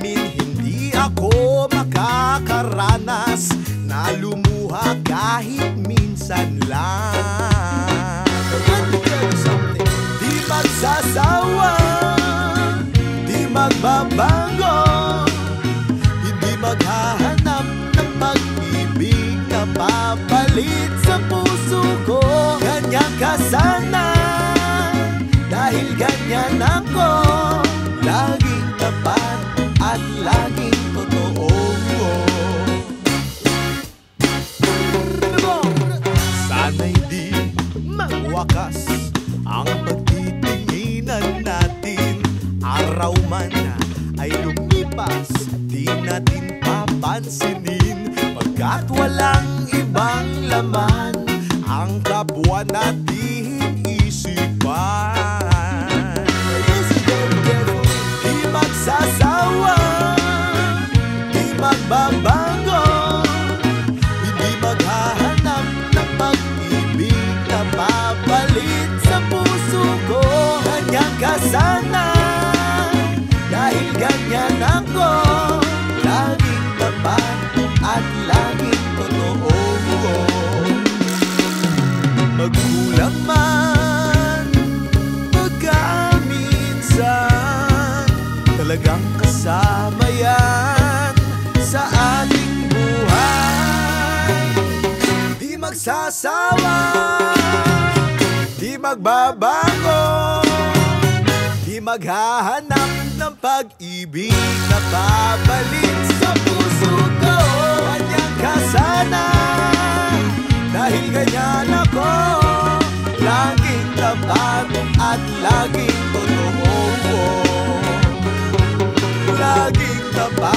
amin, hindi ako makakaranas na lumuha kahit minsan lang. Di magsasawa, di magbabago, hindi maghahanap ng pag-ibig na papalit sa puso ko. Ganyan ka sana, dahil ganyan ako, laging tapat at laging totoo. Sana'y di magwakas ang pagtitinginan natin. Araw man ay lumipas, di natin papansinin, pagkat walang ibang laman ang kapwa nating isipan. Di magsasawa, di magbabago, hindi maghahanap ng pag-ibig na papalit sa puso ko. Ganyan ka sana, dahil ganyan ako, laging tapat at laging totoo. Magkulang man, pagkaminsan, talagang kasama yan sa ating buhay. Di magsasawa, di magbabago, di maghahanap ng pag-ibig na babalik sa puso ko. Ganyan ka sana, dahil ganyan ako, laging tapat at laging totoo. Laging tapat